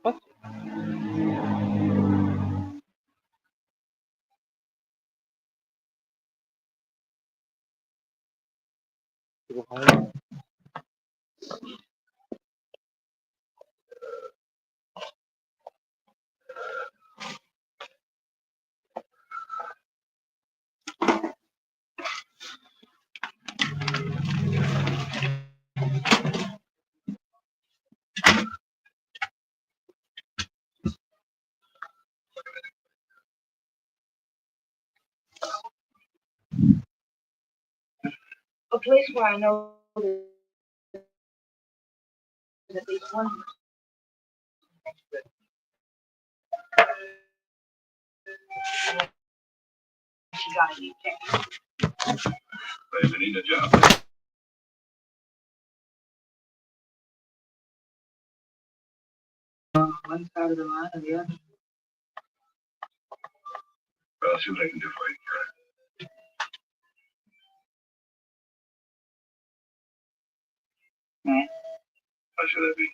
What? A place where I know there's at least one she got to checked. They need a job. One side of the line and the other. Well, I'll see what I can do for you, Karen. Yeah. How should that be?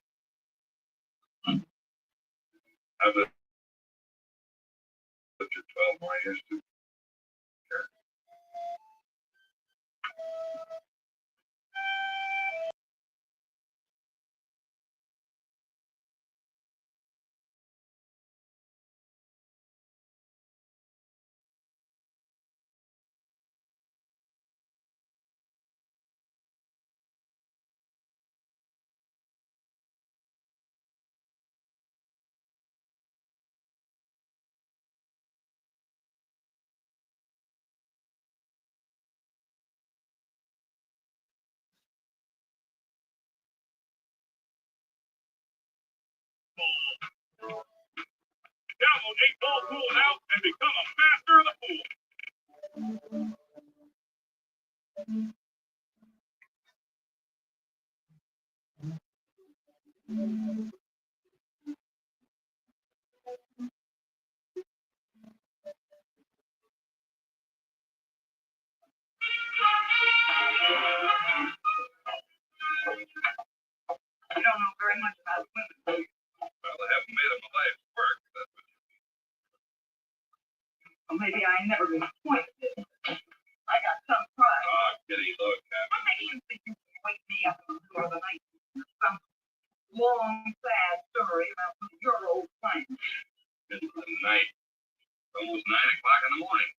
I've lived for 12 more years, too. Karen. Download 8-Ball Pool now and become a master of the pool. You don't know very much about women, do you? Well, I haven't made it my life's work. That's what Or maybe I ain't never been appointed. I got some pride. Oh, kitty, look, Captain. What makes you think you can wake me up in the middle of the night with some long, sad story about some of your old friends? It's the night. It's almost 9 o'clock in the morning.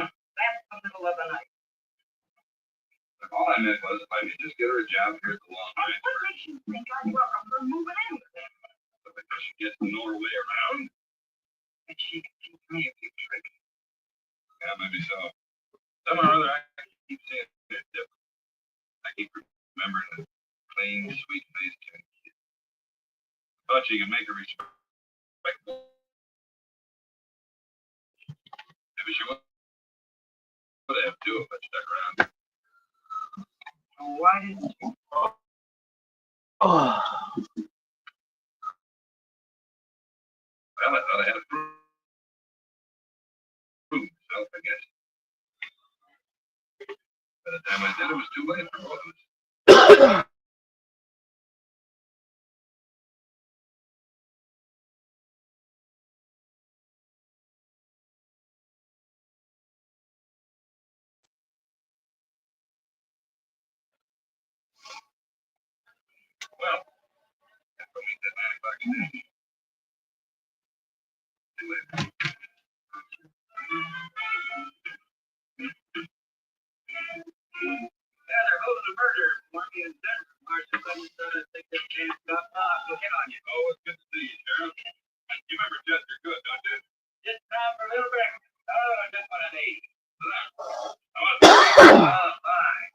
That's the middle of the night. Look, all I meant was if I could just get her a job here at the Long And Ranch, what makes you think I'd welcome her moving in with them? so that she gets to know her way around. And she can teach me a few tricks. Yeah, maybe so. Somehow or other, I keep seeing it different. I keep remembering the plain, sweet-faced kid. Thought she could make her respectable. Maybe she would have to if I stuck around. So why didn't you? Oh. Well, I thought I had to prove myself, I guess. By the time I did, it was too late for both of us. Well, that's what we did 9 o'clock today. Too late. Yeah, they're holding a murder. Marky and Denver. Marcia Clemens started to take this chance. Look in on you. Oh, it's good to see you, Sheriff. You remember Chester good, don't you? Just time for a little breakfast. Oh, just what I need. Fine.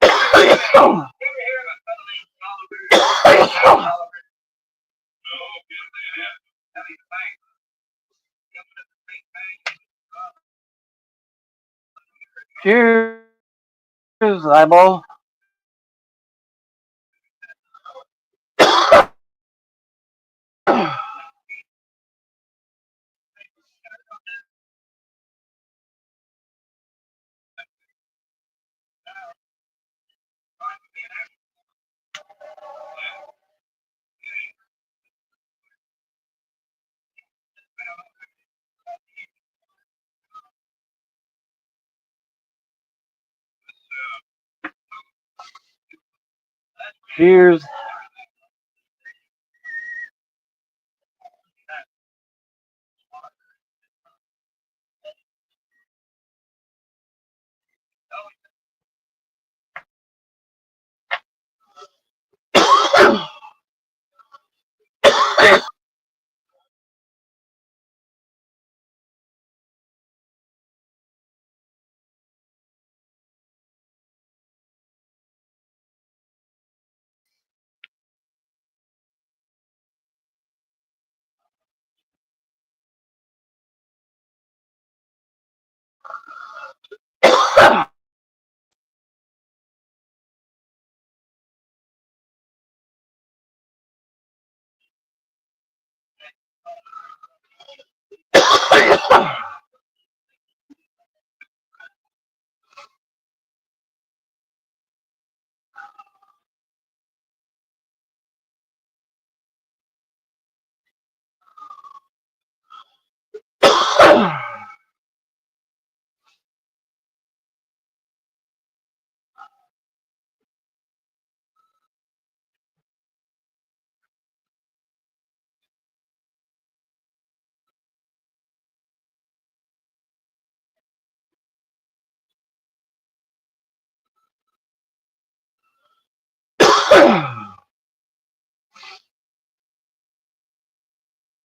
Ever hear of a fellow named Oliver? Oliver? No, yes, they have. Tell me the bank. Coming to the state bank. Cheers, eyeball. Cheers.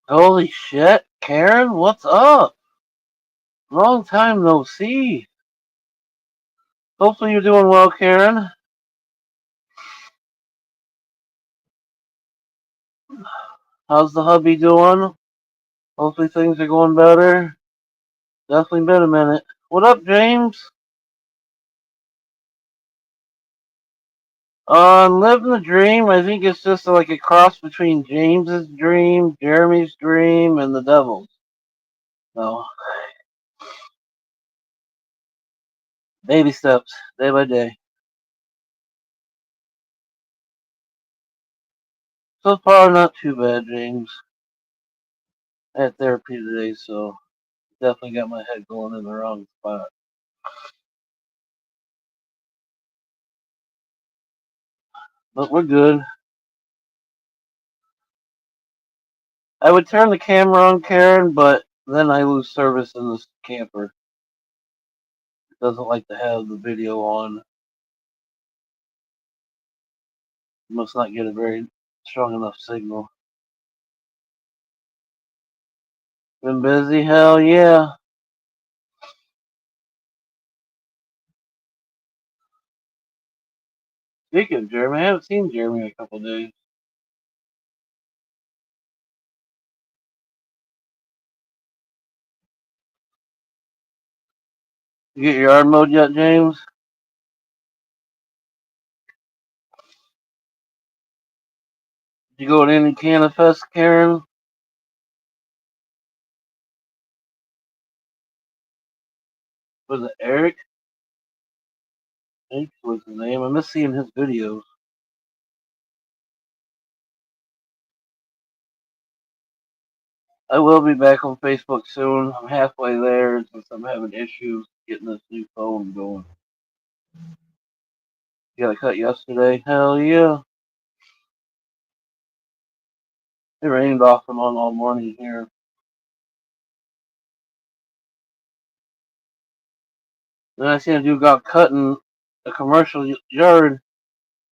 Holy shit, Karen, what's up? Long time no see. Hopefully you're doing well, Karen. How's the hubby doing? Hopefully things are going better. Definitely been a minute. What up, James? Living the dream. I think it's just like a cross between James's dream, Jeremy's dream, and the devil's. So, baby steps, day by day. So far, not too bad, James. I had therapy today, so definitely got my head going in the wrong spot. But we're good. I would turn the camera on, Karen, but then I lose service in this camper. It doesn't like to have the video on. You must not get a very strong enough signal. Been busy? Hell yeah. Speaking of Jeremy, I haven't seen Jeremy in a couple of days. You get your yard mode yet, James? Did you go to any Canna Fest, Karen? Was it Eric? I think was his name. I miss seeing his videos. I will be back on Facebook soon. I'm halfway there since I'm having issues getting this new phone going. You got a cut yesterday? Hell yeah. It rained off and on all morning here. Then I seen a dude got cutting a commercial yard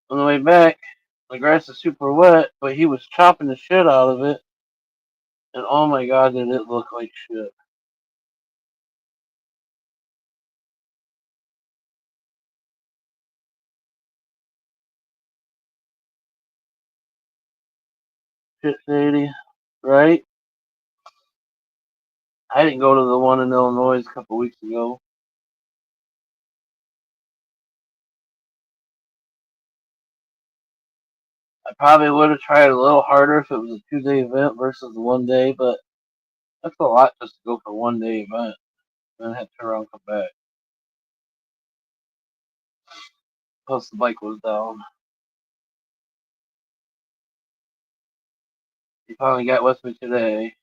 on the way back. The grass is super wet, but he was chopping the shit out of it. And oh my god, did it look like shit. Shit shady, right? I didn't go to the one in Illinois a couple weeks ago. I probably would have tried a little harder if it was a 2-day event versus the 1 day, but that's a lot just to go for 1 day event and then have to turn around and come back. Plus the bike was down. He finally got with me today.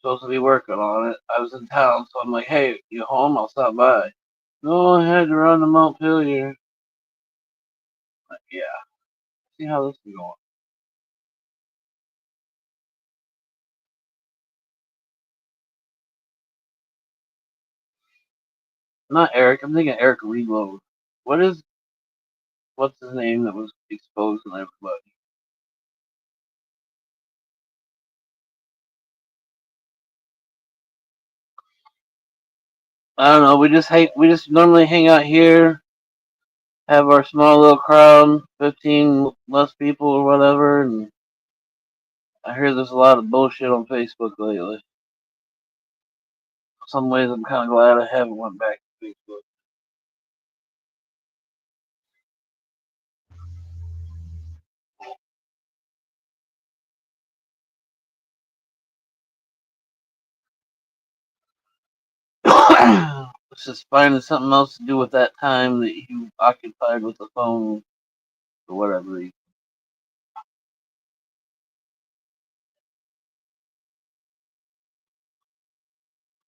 Supposed to be working on it. I was in town, so I'm like, hey, you home? I'll stop by. No, I had to run to Montpelier. Like, yeah. see how this is going. Not Eric. I'm thinking Eric Reload. What's his name that was exposing everybody? I don't know. We just normally hang out here, have our small little crowd, 15 less people or whatever, and I hear there's a lot of bullshit on Facebook lately. In some ways, I'm kind of glad I haven't went back to Facebook. It's just finding something else to do with that time that you occupied with the phone for whatever reason.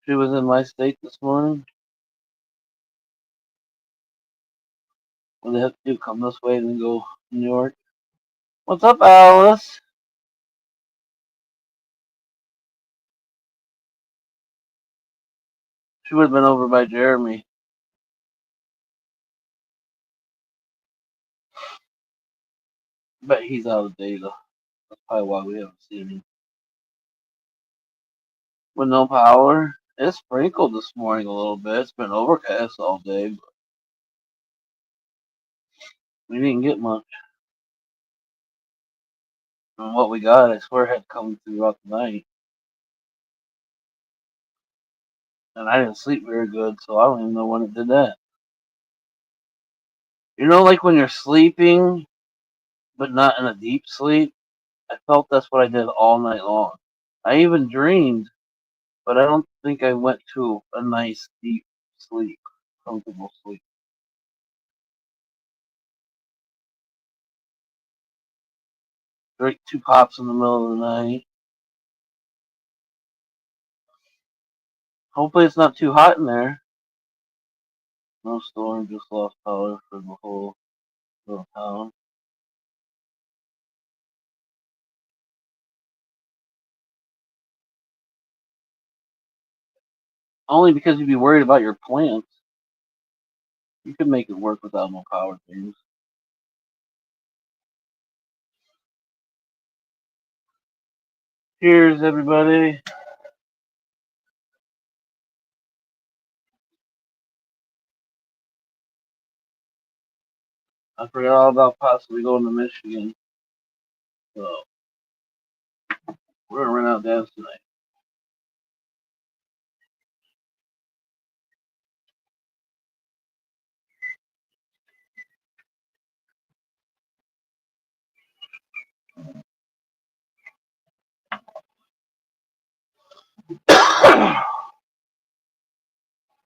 She was in my state this morning. What do they have to do? Come this way and then go to New York? What's up, Alice? She would have been over by Jeremy. Bet he's out of data. That's probably why we haven't seen him. With no power, it sprinkled this morning a little bit. It's been overcast all day, but we didn't get much. And what we got, I swear, had come throughout the night. And I didn't sleep very good, so I don't even know when it did that. You know, like when you're sleeping, but not in a deep sleep? I felt that's what I did all night long. I even dreamed, but I don't think I went to a nice deep sleep, comfortable sleep. Drink 2 pops in the middle of the night. Hopefully it's not too hot in there. No storm, just lost power for the whole little town. Only because you'd be worried about your plants. You could make it work without no power things. Cheers, everybody. I forgot all about possibly going to Michigan. So we're gonna run out of gas tonight.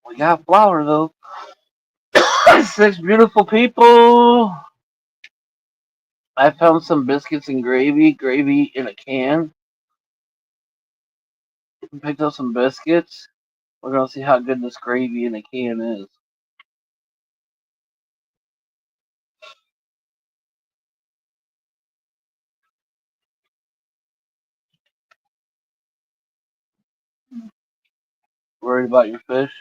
We got flour though. 6 beautiful people. I found some biscuits and gravy in a can. Picked up some biscuits. We're gonna see how good this gravy in a can is. Worried about your fish?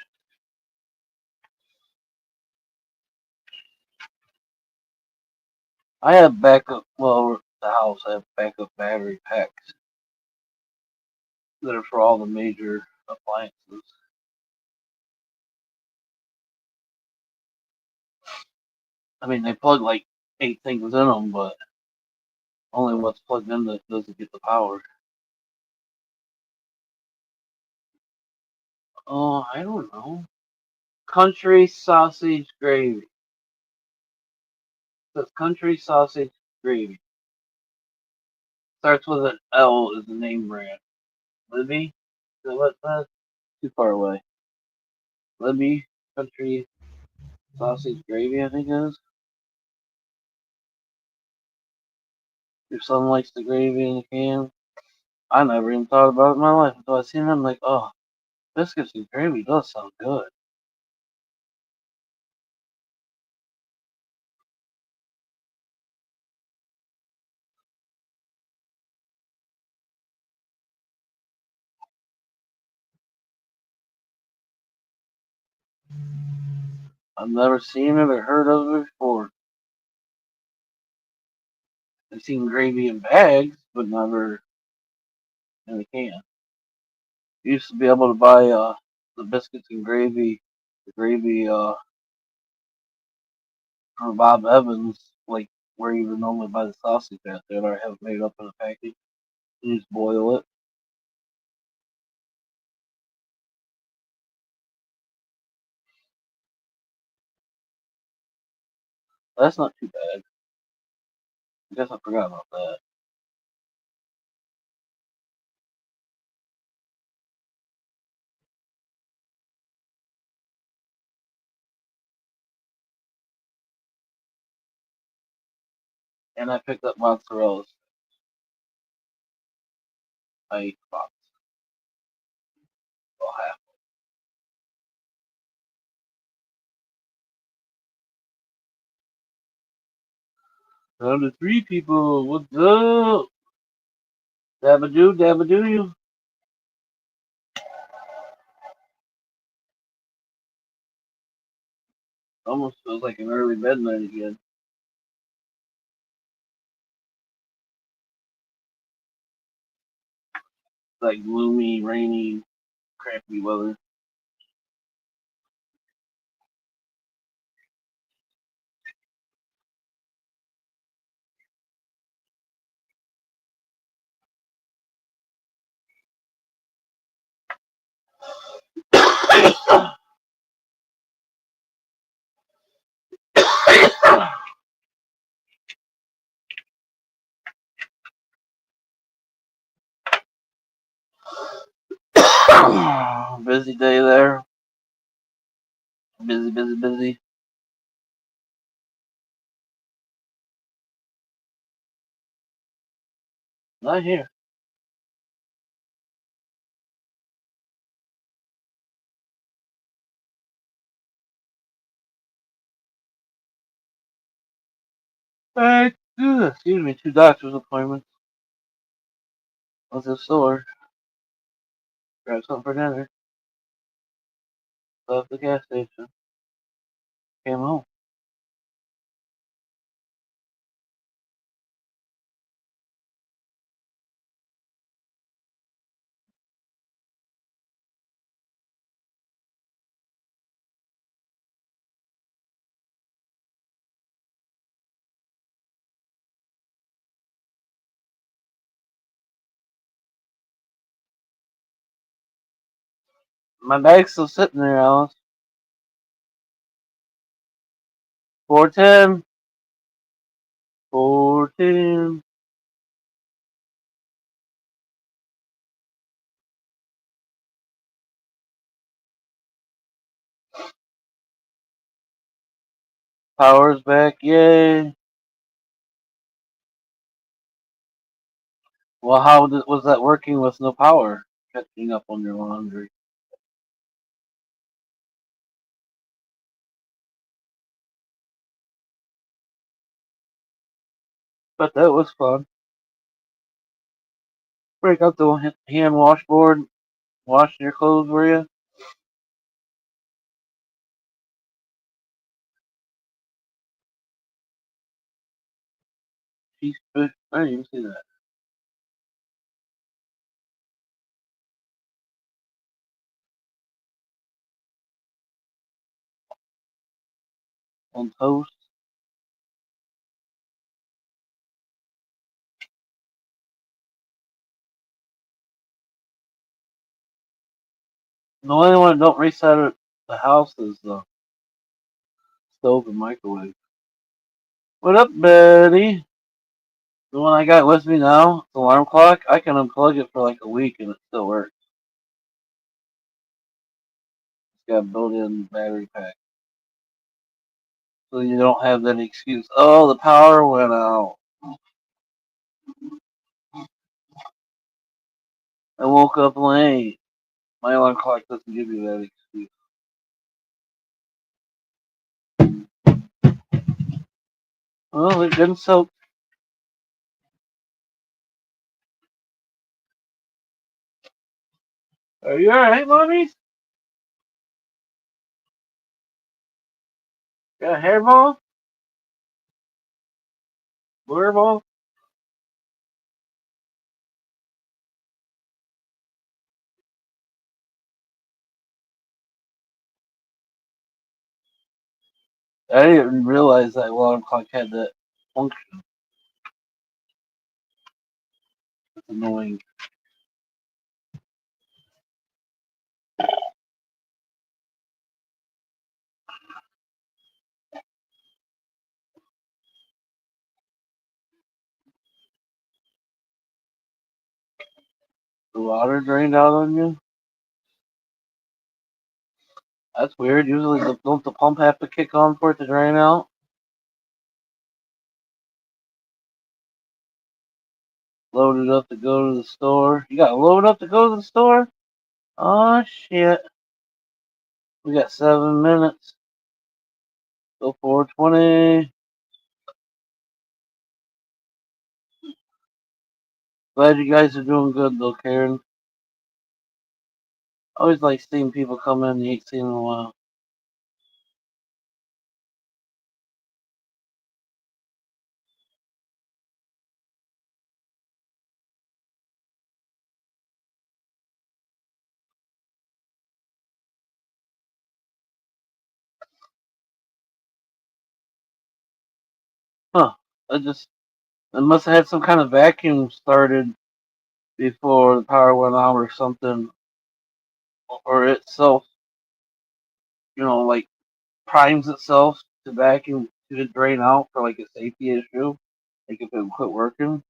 I have backup. Well, the house I have backup battery packs that are for all the major appliances. I mean, they plug like 8 things in them, but only what's plugged in that doesn't get the power. Oh, I don't know. Country sausage gravy. It says country sausage gravy. Starts with an L is the name brand. Libby? Is that what it says? Too far away. Libby country sausage gravy, I think it is. Your son likes the gravy in the can. I never even thought about it in my life until I seen it. I'm like, oh, biscuits and gravy does sound good. I've never seen it or heard of it before. I've seen gravy in bags, but never in a can. You used to be able to buy the biscuits and gravy, the gravy from Bob Evans, like where you would normally buy the sausage at. They already have it made up in a package. You just boil it. That's not too bad. I guess I forgot about that. And I picked up mozzarella. I ate the box. Well, half. Down to three people. What's up? Dabadoo, dabadoo you. Almost feels like an early bed night again. Like gloomy, rainy, crappy weather. Busy day there. Busy, busy, busy. Not here. Excuse me, two doctor's appointments. Went to the store. Grabbed something for dinner. Left the gas station. Came home. My bag's still sitting there, Alice. 410. 410. Power's back, yay. Well, was that working with no power? Catching up on your laundry. But that was fun. Break out the hand washboard, washing your clothes, were you? I didn't even see that. On toast. The only one that don't reset the house is the stove and microwave. What up, Betty? The one I got with me now, the alarm clock, I can unplug it for like a week and it still works. It's got a built-in battery pack. So you don't have that excuse, oh, the power went out. I woke up late. My alarm clock doesn't give you that excuse. Well, it didn't soak. Are you alright, mommy? Got a hairball? Blur ball? I didn't realize that alarm clock had that function. It's annoying. The water drained out on you? That's weird. Usually, don't the pump have to kick on for it to drain out? Loaded up to go to the store. You got loaded up to go to the store? Oh, shit. We got 7 minutes. Go 420. Glad you guys are doing good, though, Karen. I always like seeing people come in you ain't seen in a while. Huh. I must have had some kind of vacuum started before the power went out or something. Or itself, like primes itself to vacuum to drain out for like a safety issue. Like if it quit working.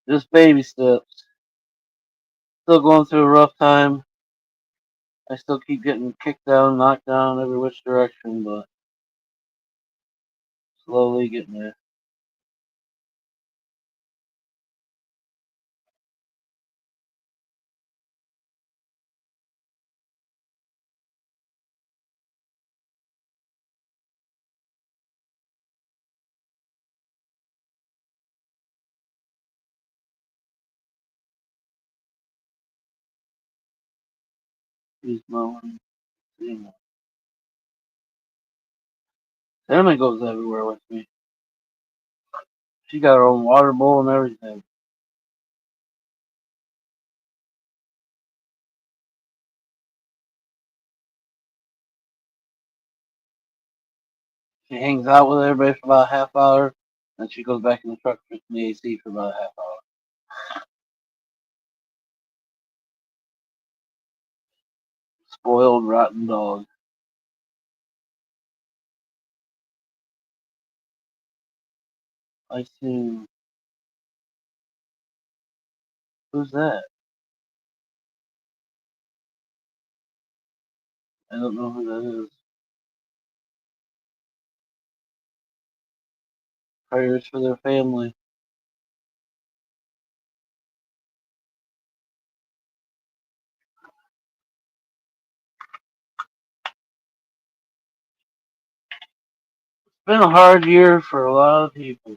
Just baby steps. Still going through a rough time. I still keep getting kicked down, knocked down every which direction, but slowly getting there. He's mowing. Sammy goes everywhere with me. She got her own water bowl and everything. She hangs out with everybody for about a half hour, then she goes back in the truck in the AC for about a half hour. Spoiled, rotten dog. I see. Who's that? I don't know who that is. Prayers for their family. It's been a hard year for a lot of people.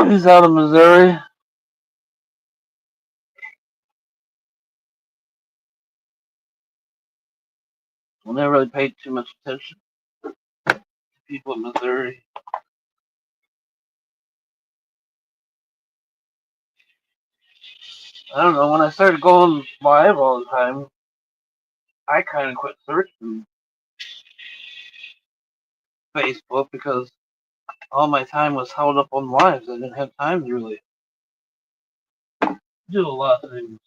He's out of Missouri. I never really paid too much attention to people in Missouri. I don't know. When I started going live all the time, I kind of quit searching Facebook because all my time was held up on lives. I didn't have time to really do a lot of things.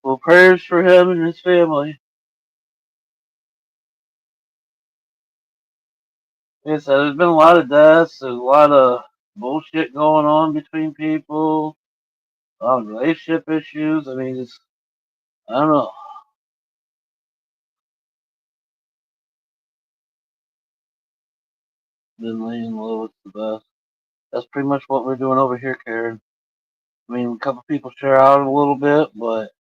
Well, prayers for him and his family. Like I said, there's been a lot of deaths. There's a lot of bullshit going on between people. A lot of relationship issues. I mean, it's I don't know. Been laying low. It's the best. That's pretty much what we're doing over here, Karen. I mean, a couple people share out a little bit, but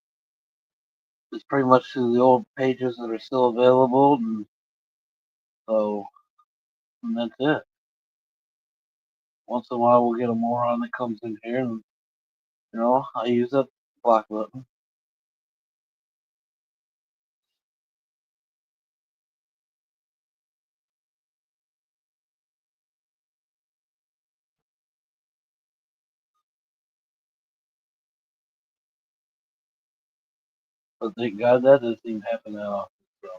it's pretty much to the old pages that are still available, and so and that's it. Once in a while, we'll get a moron that comes in here, and I use that block button. But thank God that doesn't even happen that often. So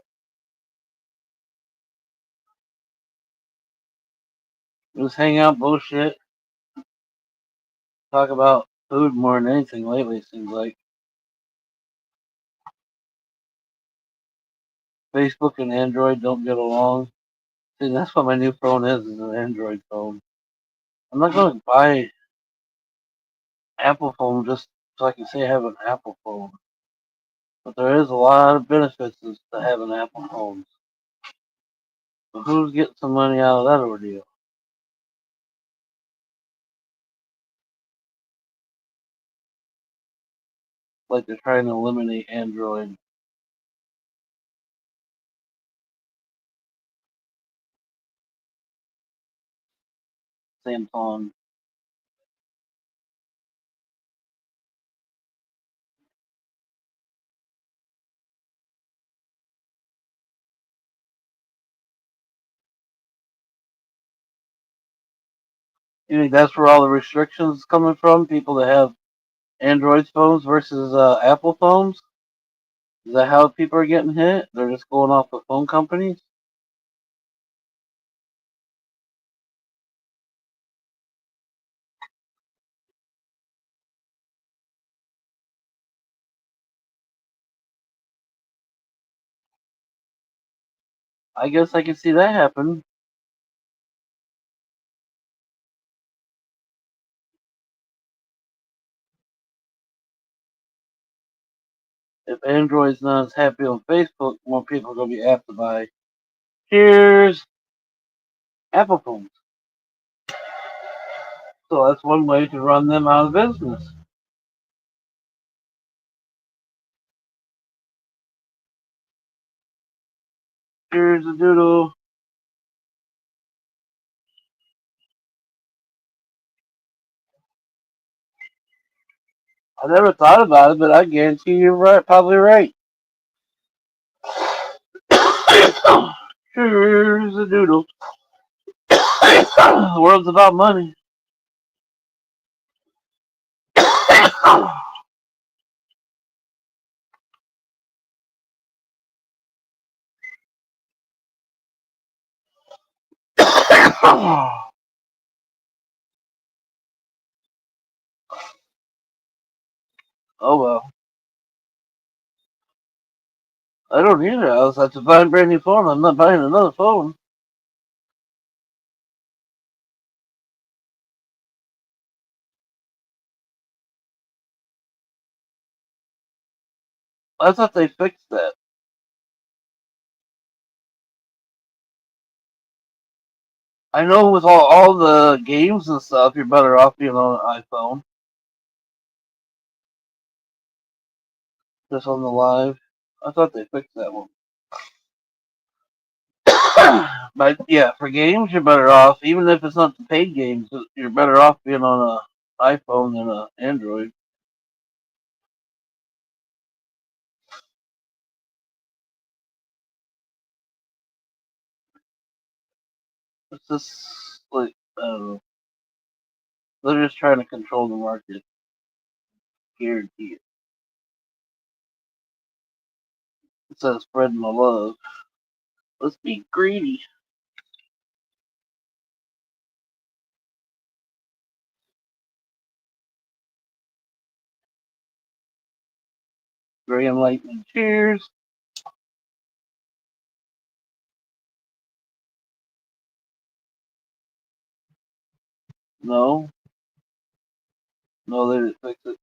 just hang out, bullshit, talk about food more than anything lately. It seems like Facebook and Android don't get along. See, that's what my new phone is an Android phone. I'm not going to buy Apple phone just so I can say I have an Apple phone. But there is a lot of benefits to having Apple phones. But who's getting some money out of that ordeal? Like they're trying to eliminate Android, Samsung. You think that's where all the restrictions coming from? People that have Android phones versus Apple phones? Is that how people are getting hit? They're just going off the phone companies? I guess I can see that happen. If Android's not as happy on Facebook, more people are going to be apt to buy. Cheers, Apple phones. So that's one way to run them out of business. Cheers, a doodle. I never thought about it, but I guarantee you're right. Probably right. Cheers, a doodle. The world's about money. Oh well. I don't either. I was have to buy a brand new phone. I'm not buying another phone. I thought they fixed that. I know with all the games and stuff, you're better off being on an iPhone. Just on the live. I thought they fixed that one. But yeah, for games, you're better off. Even if it's not the paid games, you're better off being on an iPhone than an Android. It's just like I don't know. They're just trying to control the market. Guarantee it. Instead of spreading the love, let's be greedy. Gray enlightenment. Cheers. No, no, they didn't fix it.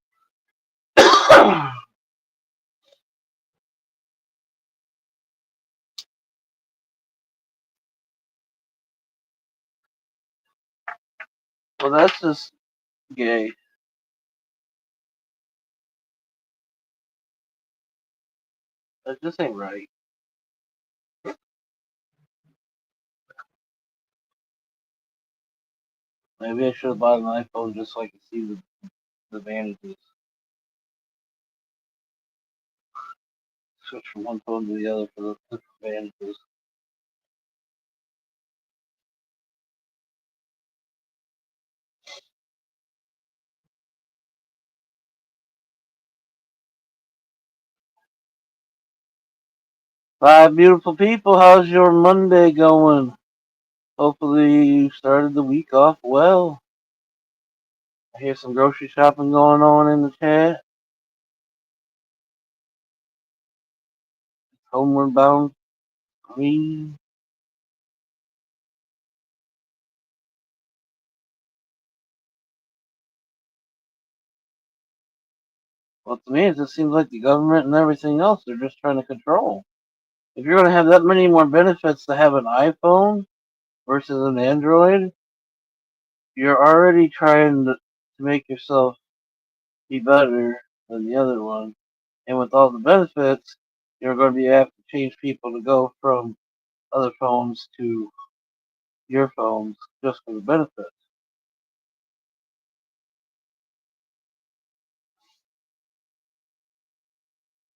Well, that's just gay. That just ain't right. Maybe I should have bought an iPhone just so I could see the advantages. Switch from one phone to the other for the advantages. Five beautiful people, how's your Monday going? Hopefully you started the week off well. I hear some grocery shopping going on in the chat. Homeward bound queen. Well, to me, it just seems like the government and everything else, they're just trying to control. If you're going to have that many more benefits to have an iPhone versus an Android, you're already trying to make yourself be better than the other one. And with all the benefits, you're going to be have to change people to go from other phones to your phones just for the benefits.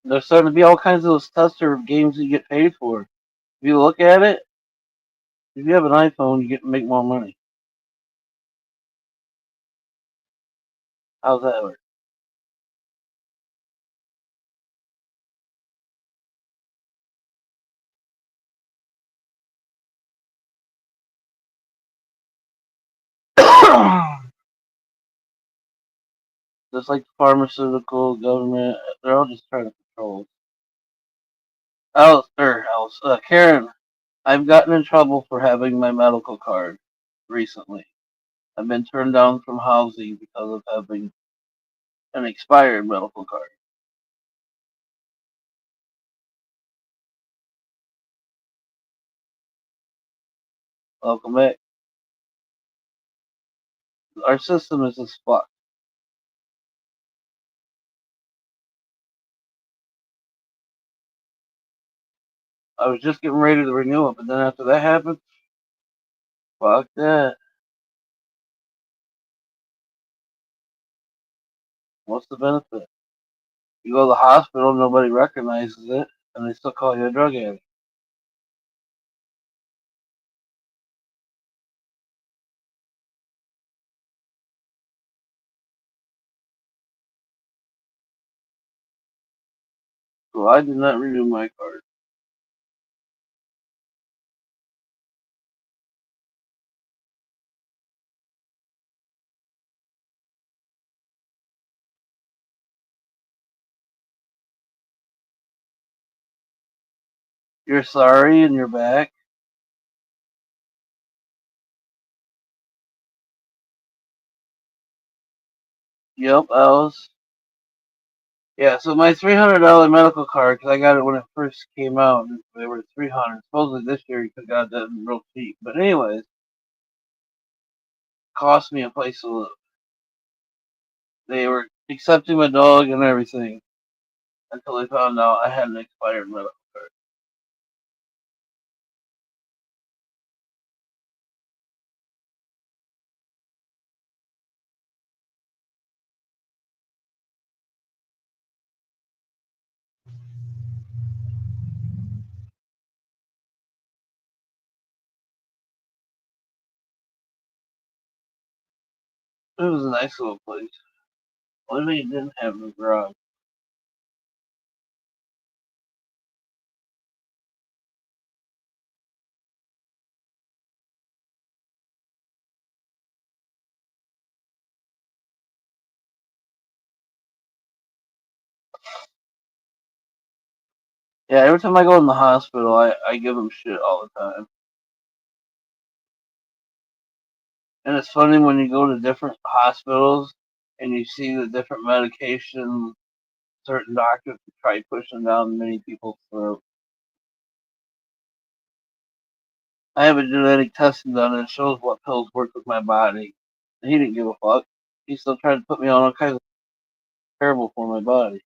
There's starting to be all kinds of those tester games you get paid for. If you look at it, if you have an iPhone, you get to make more money. How's that work? Just like the pharmaceutical government, they're all just trying to control. Karen, I've gotten in trouble for having my medical card recently. I've been turned down from housing because of having an expired medical card. Welcome back. Our system is just fucked. I was just getting ready to renew it, but then after that happened, fuck that. What's the benefit? You go to the hospital, nobody recognizes it, and they still call you a drug addict. So I did not renew my card. You're sorry and you're back. Yep, I was. Yeah, so my $300 medical card, because I got it when it first came out, and they were 300. Supposedly this year you could have got that real cheap. But anyways, cost me a place to live. They were accepting my dog and everything until they found out I had an expired medical card. It was a nice little place. Only thing it didn't have no garage. Yeah, every time I go in the hospital, I give them shit all the time. And it's funny when you go to different hospitals and you see the different medication certain doctors try pushing down many people's throat. I have a genetic testing done and it shows what pills work with my body. And he didn't give a fuck. He still tried to put me on all kinds of terrible for my body.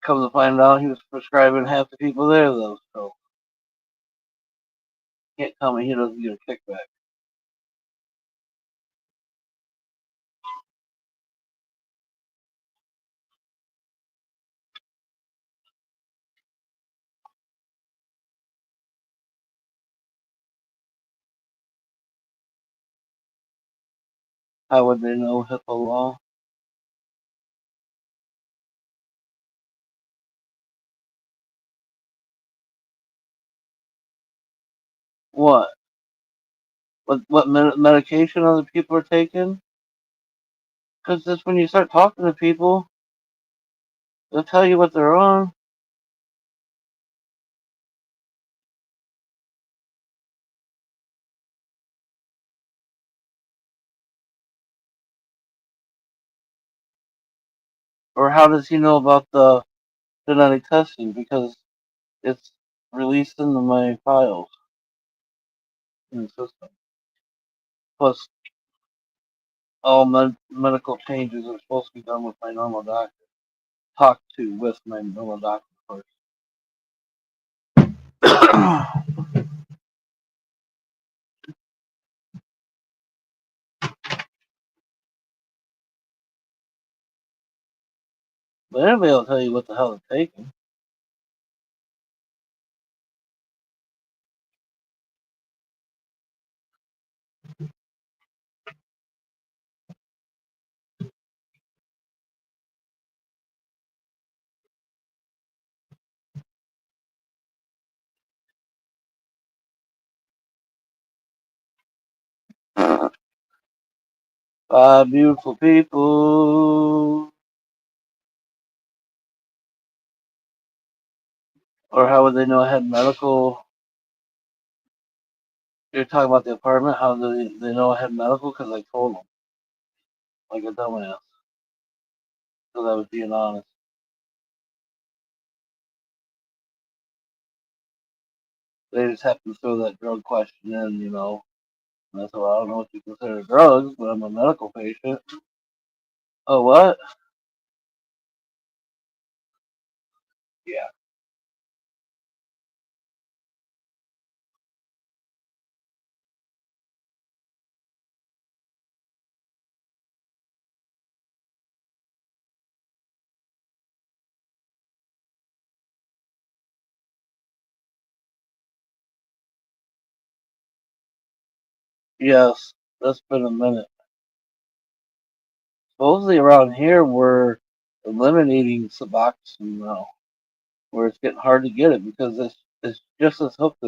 Come to find out, he was prescribing half the people there, though. So can't tell me he doesn't get a kickback. How would they know HIPAA law? What? What medication other people are taking? Because just when you start talking to people, they'll tell you what they're on. Or how does he know about the genetic testing? Because it's released into my files in the system. Plus, all medical changes are supposed to be done with my normal doctor. Talk to with my normal doctor first. But anybody will tell you what the hell they're taking. Five beautiful people. Or how would they know I had medical? You're talking about the apartment. How do they know I had medical? Because I told them, like a dumbass. Because I was being honest. They just happened to throw that drug question in. And I said, well, I don't know what you consider drugs, but I'm a medical patient. Oh, what? Yeah. Yes, that's been a minute. Supposedly around here we're eliminating Suboxone now, where it's getting hard to get it because it's just as hooked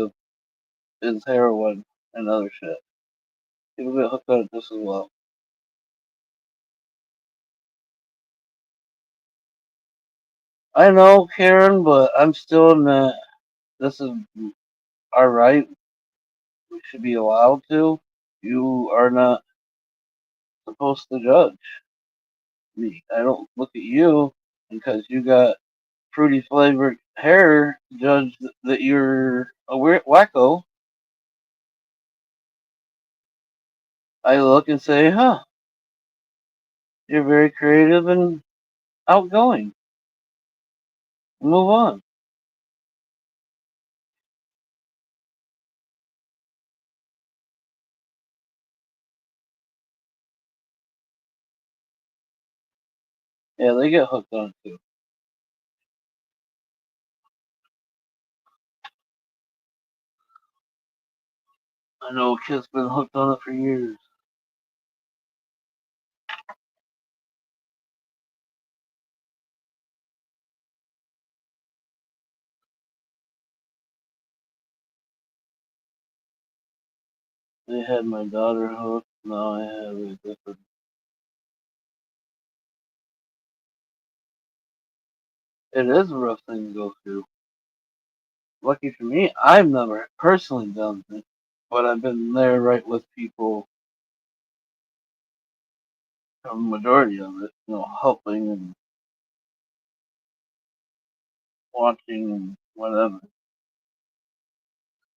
as heroin and other shit. People get hooked on it just as well. I know, Karen, but I'm still in that. This is our right. We should be allowed to. You are not supposed to judge me. I don't look at you because you got fruity flavored hair. Judge that you're a weird wacko. I look and say, huh, you're very creative and outgoing. Move on. Yeah, they get hooked on it too. I know a kid's been hooked on it for years. They had my daughter hooked. Now I have a different. It is a rough thing to go through. Lucky for me, I've never personally done it, but I've been there right with people from the majority of it, helping and watching and whatever.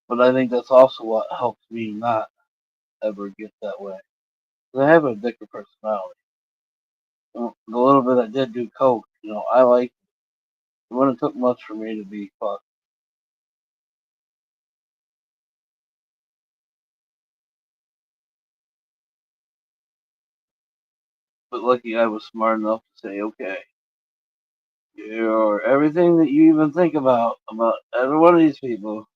But I think that's also what helps me not ever get that way. 'Cause I have a addictive personality. The little bit I did do coke, I like it. It wouldn't took much for me to be fucked. But lucky I was smart enough to say, okay, everything that you even think about every one of these people,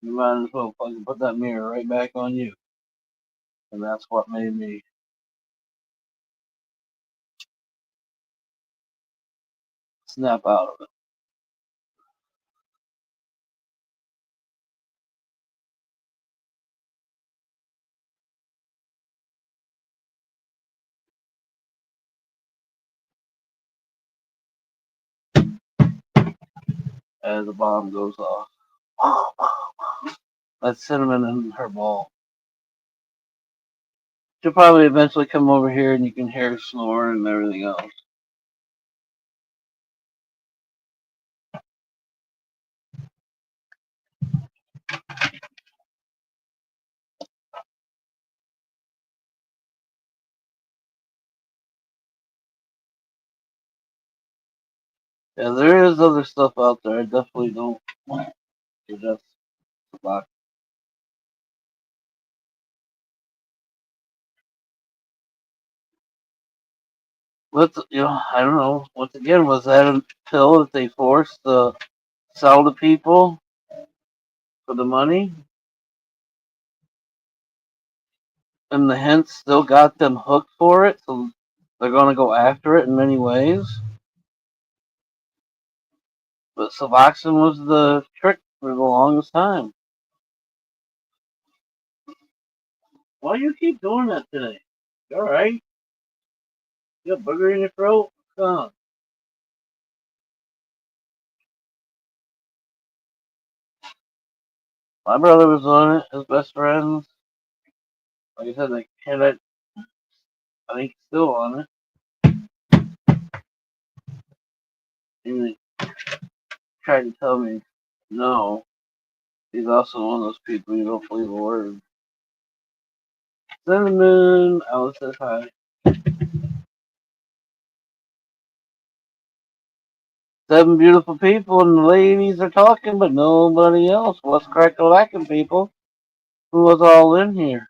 you might as well fucking put that mirror right back on you. And that's what made me snap out of it. As the bomb goes off. That's cinnamon in her ball. She'll probably eventually come over here and you can hear her snoring and everything else. Yeah, there is other stuff out there. I definitely don't suggest tobacco. But I don't know. Once again, was that a pill that they forced to sell to people for the money? And the hint still got them hooked for it, so they're going to go after it in many ways. But Suboxone was the trick for the longest time. Why do you keep doing that today? You alright? You got a booger in your throat? What's going on? My brother was on it, his best friends. Like I said, I think he's still on it. And he tried to tell me no. He's also one of those people you don't believe a word. Cinnamon, Alice says hi. 7 beautiful people and the ladies are talking, but nobody else. What's crackalackin, people? Who was all in here?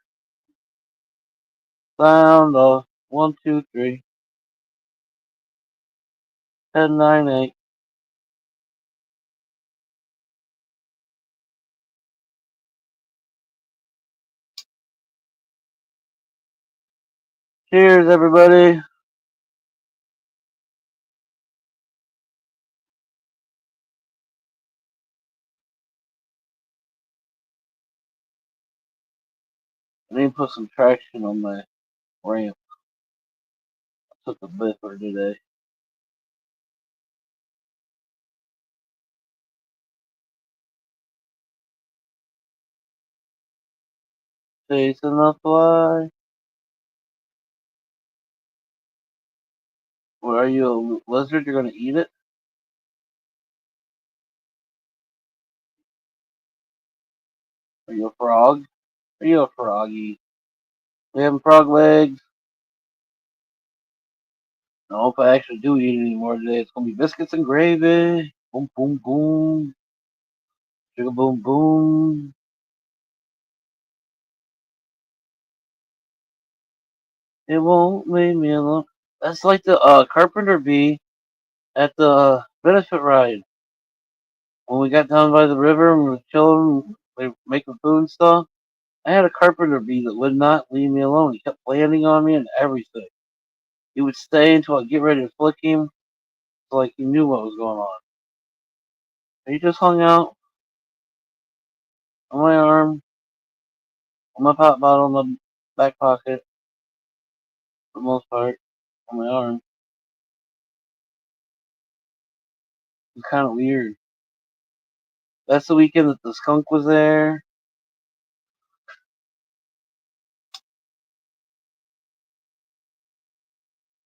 Sound off. 1, 2, 3. 10, 9, 8. Cheers, everybody. I need to put some traction on my ramp. I took a biffer today. Chasing the fly. What are you, a lizard? You're gonna eat it? Are you a frog? Are you a froggy? We having frog legs? No, if I actually do eat any more today, it's gonna be biscuits and gravy. Boom, boom, boom. Sugar, boom, boom. It won't leave me alone. That's like the carpenter bee at the benefit ride. When we got down by the river and we were chilling, we were making food and stuff. I had a carpenter bee that would not leave me alone. He kept landing on me and everything. He would stay until I'd get ready to flick him, so like he knew what was going on. He just hung out on my arm, on my pop bottle in the back pocket, for the most part, on my arm. It's kind of weird. That's the weekend that the skunk was there.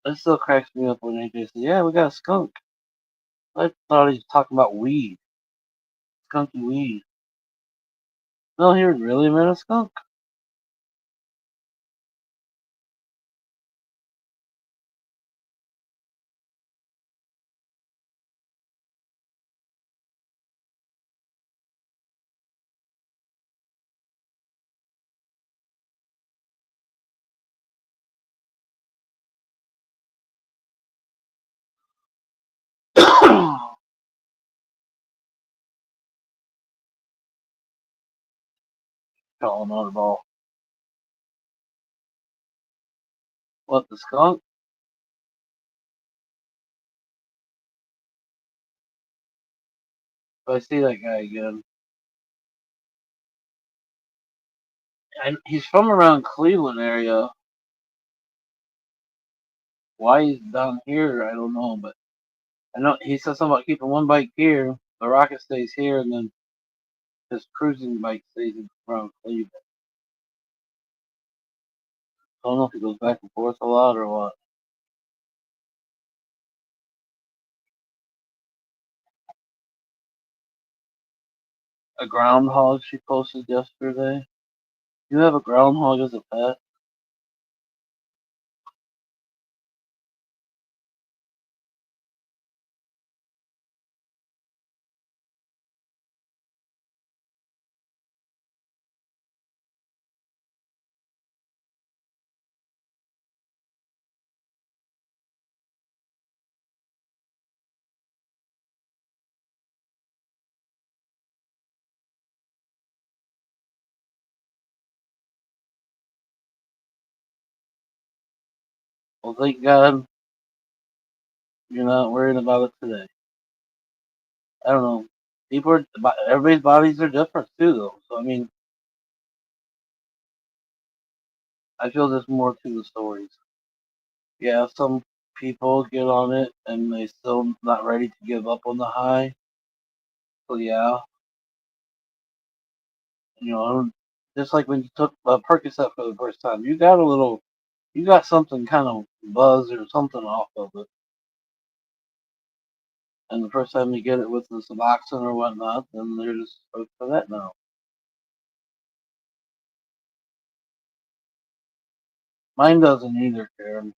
It still cracks me up when AJ says, "Yeah, we got a skunk." I thought he was talking about weed, skunky weed. No, he really meant a skunk. Calling on the ball. What, the skunk? If I see that guy again. He's from around Cleveland area. Why he's down here, I don't know, but I know he said something about keeping one bike here, the rocket stays here, and then his cruising bike stays around Cleveland. I don't know if he goes back and forth a lot or what. A groundhog she posted yesterday. You have a groundhog as a pet? Well, thank God you're not worried about it today. I don't know. Everybody's bodies are different too, though. So I mean, I feel there's more to the stories. Yeah, some people get on it and they still not ready to give up on the high. So yeah, just like when you took Percocet for the first time, you got something kind of buzz or something off of it. And the first time you get it with the Suboxone or whatnot, then they're just hooked for that now. Mine doesn't either, Karen.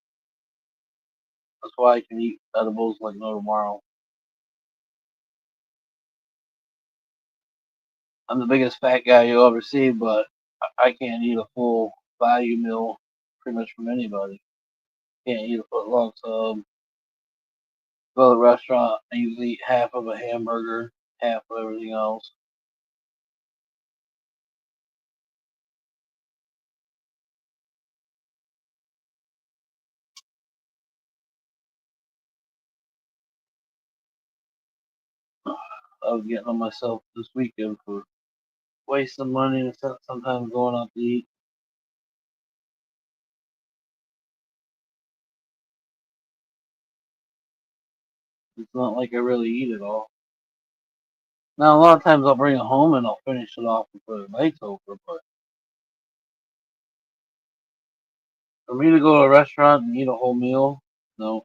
That's why I can eat edibles like no tomorrow. I'm the biggest fat guy you'll ever see, but I can't eat a full value meal pretty much from anybody. Can't eat a foot long sub. Go to the restaurant, I usually eat half of a hamburger, half of everything else. I was getting on myself this weekend for wasting money and sometimes going out to eat. It's not like I really eat it all. Now, a lot of times I'll bring it home and I'll finish it off before the night's over, but for me to go to a restaurant and eat a whole meal, no.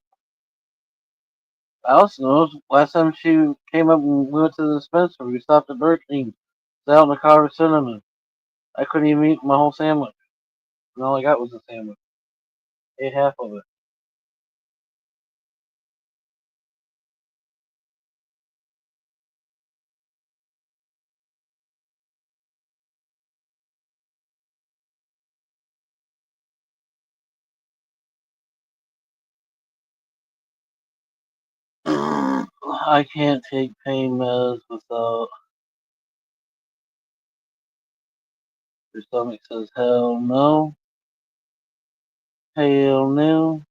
Alice knows. Last time she came up and we went to the dispensary, we stopped at Burger King, sat out in the car with cinnamon. I couldn't even eat my whole sandwich. And all I got was a sandwich. Ate half of it. I can't take pain meds without Your stomach says, hell no. Hell no.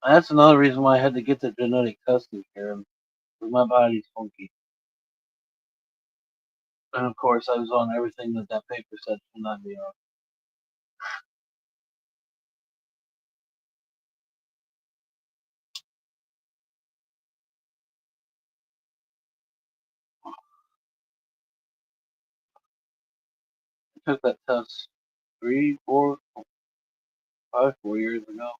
That's another reason why I had to get the genetic testing, Karen. Because my body's funky. And of course, I was on everything that paper said should not be on. I took that test 4 years ago.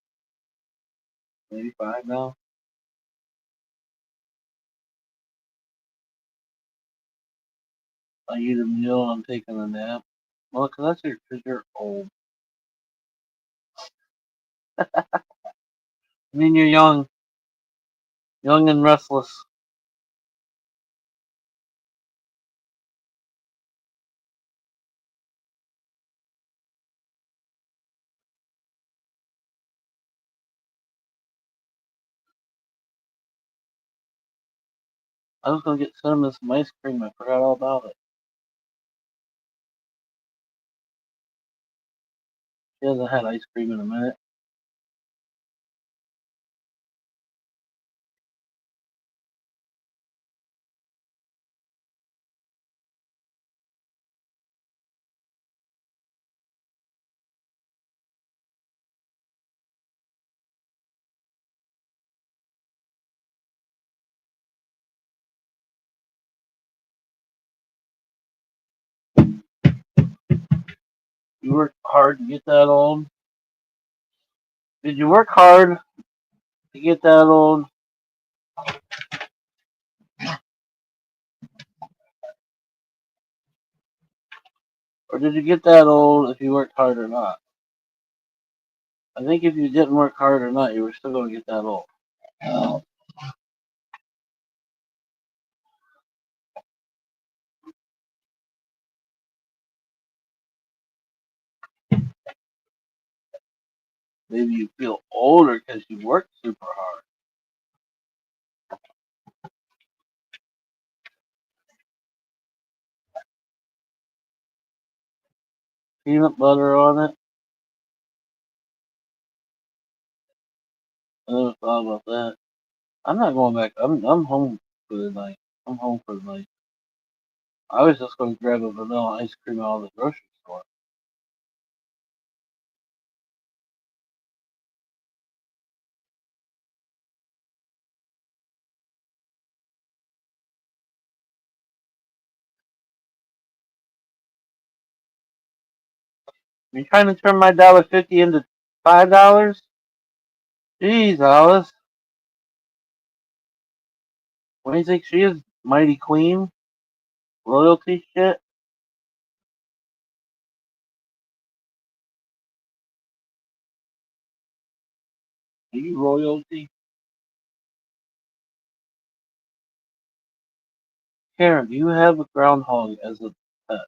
Maybe 5 now. I eat a meal and I'm taking a nap. Well, because that's because you're old. I mean, you're young. Young and restless. I was going to get Cinnamon some ice cream. I forgot all about it. She hasn't had ice cream in a minute. You worked hard to get that old. Did you work hard to get that old? Or did you get that old if you worked hard or not? I think if you didn't work hard or not, you were still going to get that old. Maybe you feel older because you worked super hard. Peanut butter on it. I never thought about that. I'm not going back. I'm home for the night. I'm home for the night. I was just going to grab a vanilla ice cream out of the grocery store. You trying to turn my $1.50 into $5? Jeez, Alice. What do you think she is? Mighty Queen? Royalty shit? Are you royalty? Karen, do you have a groundhog as a pet?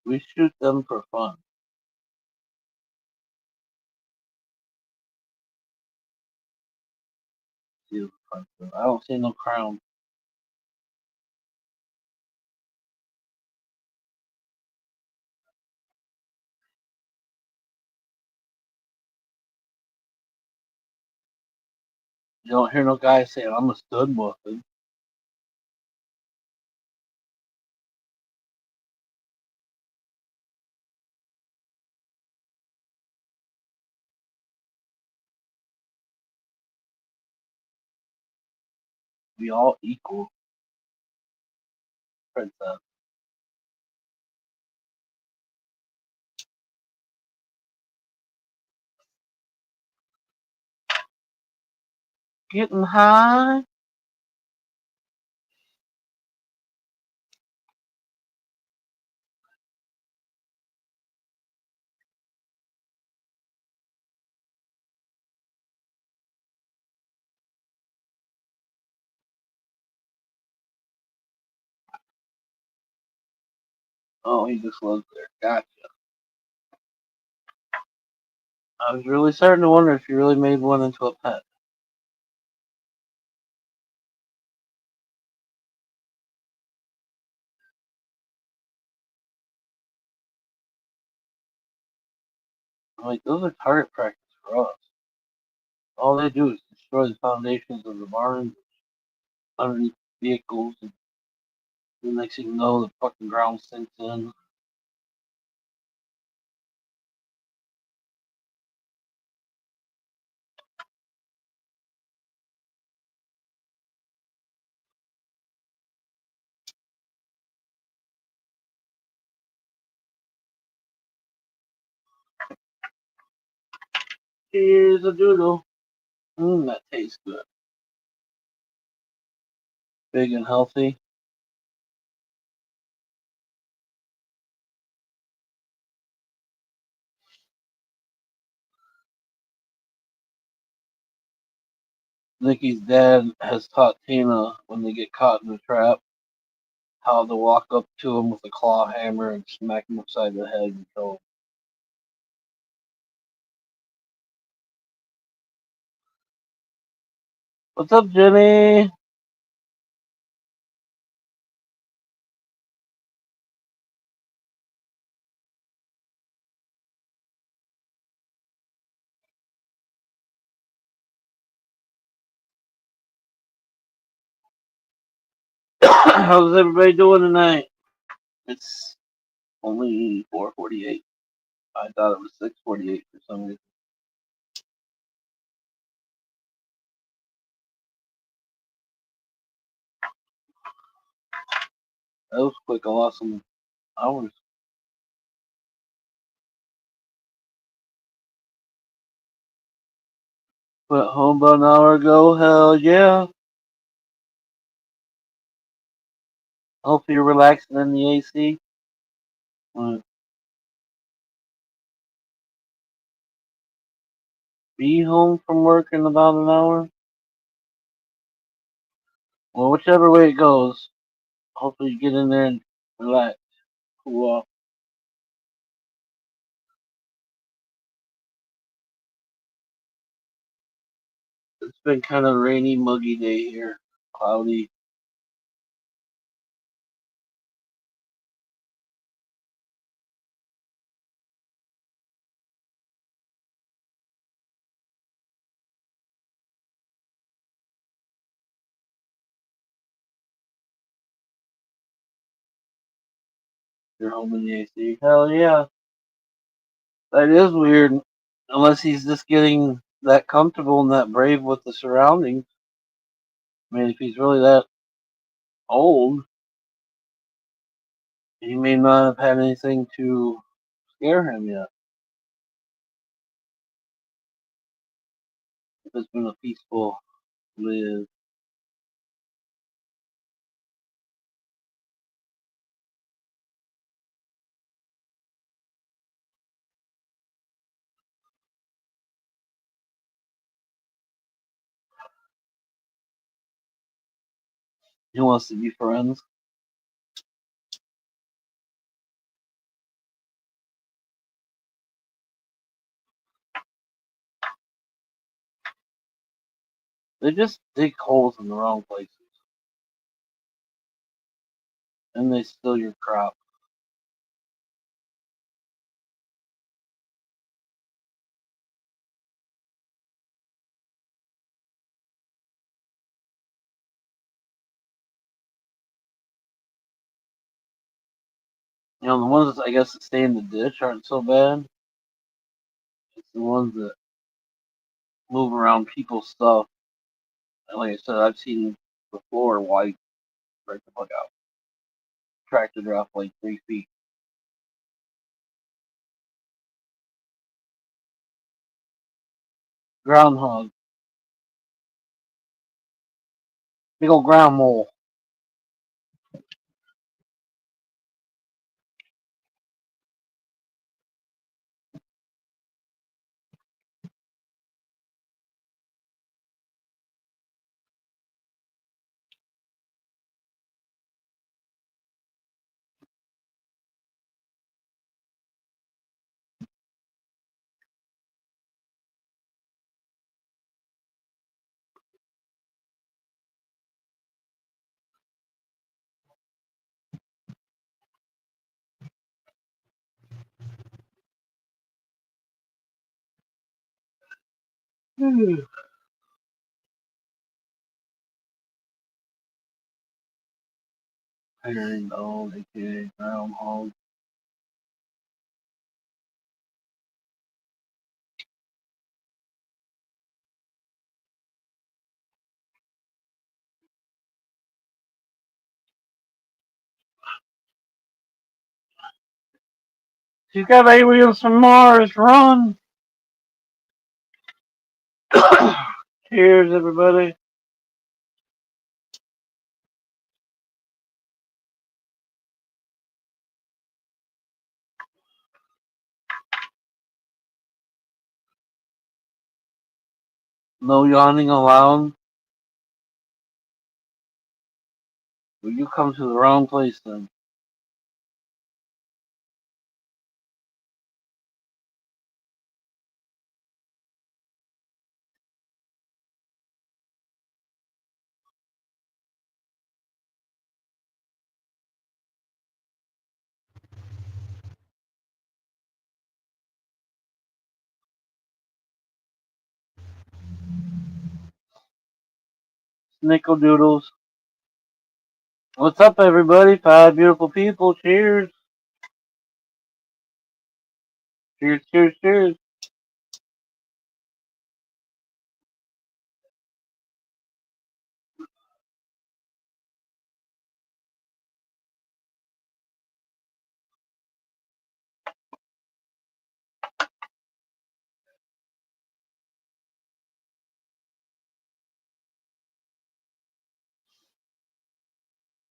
We shoot them for fun. See I don't see no crown. You don't hear no guy saying, I'm a stud muffin. We all equal, princess. Getting high? Oh, he just lives there. Gotcha. I was really starting to wonder if you really made one into a pet. I'm like, those are target practice for us. All they do is destroy the foundations of the barns, underneath vehicles, and the next thing you know, the fucking ground sinks in. Here's a doodle. That tastes good. Big and healthy. Nikki's dad has taught Tina when they get caught in a trap how to walk up to him with a claw hammer and smack him upside the head and kill him. What's up, Jenny? How's everybody doing tonight? It's only 4:48. I thought it was 6:48 for some reason. That was quick. I lost some hours. Went home about an hour ago. Hell yeah. Hopefully you're relaxing in the AC. Be home from work in about an hour. Well, whichever way it goes, hopefully you get in there and relax, cool off. It's been kind of rainy, muggy day here, cloudy. You're home in the AC. Hell yeah. That is weird. Unless he's just getting that comfortable and that brave with the surroundings. I mean, if he's really that old, he may not have had anything to scare him yet. If it's been a peaceful live. He wants to be friends. They just dig holes in the wrong places. And they steal your crop. You know, the ones I guess that stay in the ditch aren't so bad. It's the ones that move around people's stuff. And like I said, I've seen the floor white right the fuck out. Tractor drop like 3 feet. Groundhog. Big old ground mole. Iron dog, aka groundhog. She's got aliens from Mars. Run! Cheers, everybody. No yawning allowed. Well, you come to the wrong place then. Snickerdoodles. What's up, everybody? 5 beautiful people. Cheers. Cheers, cheers, cheers.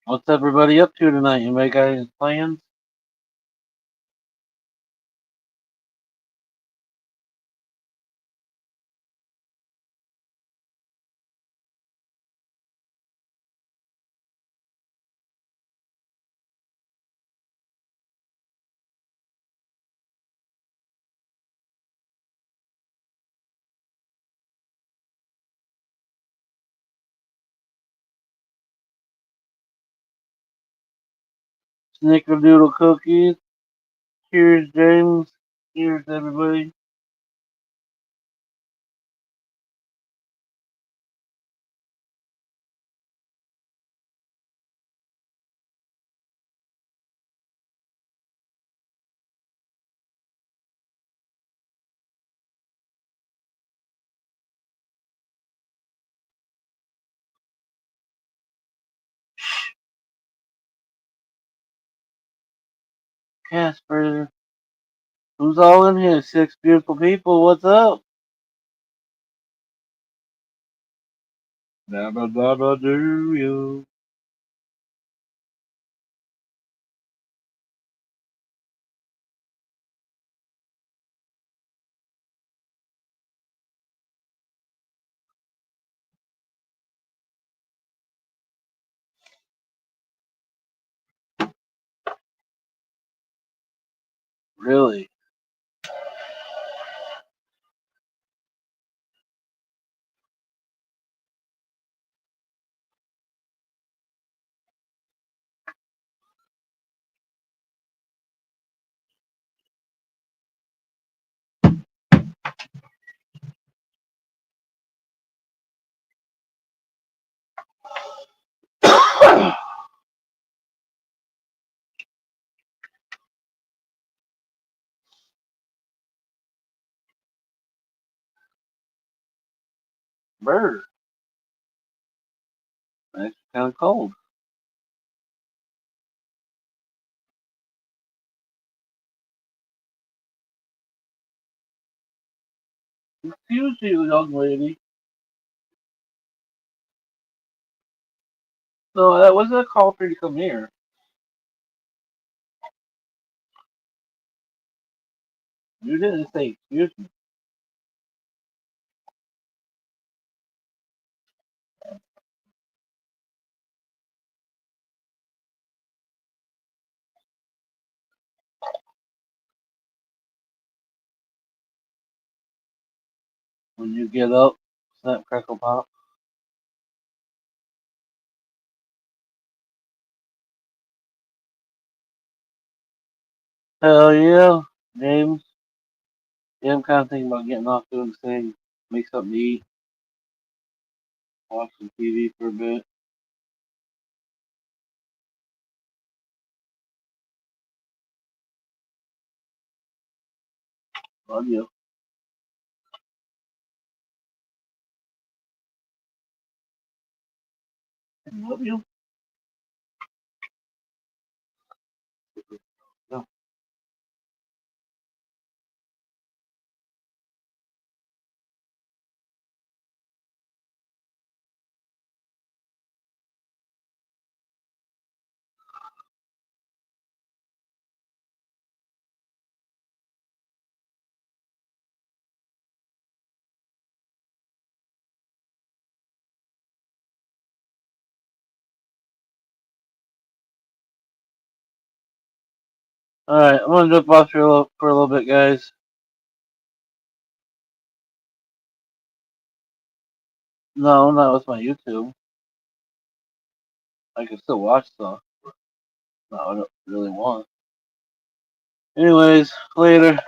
What's everybody up to tonight? Anybody got any plans? Snickerdoodle cookies. Cheers, James. Cheers, everybody. Casper. Who's all in here? 6 beautiful people. What's up? Dabba dabba do you. Really? Bird. That's kind of cold. Excuse you, young lady. No, that wasn't a call for you to come here. You didn't say excuse me. When you get up, snap, crackle, pop. Hell yeah, James. Yeah, I'm kind of thinking about getting off doing the same. make something to eat, watch some TV for a bit. Love you. Love you. No. Alright, I'm gonna jump off here for a little bit, guys. No, not with my YouTube. I can still watch stuff. No, I don't really want. Anyways, later.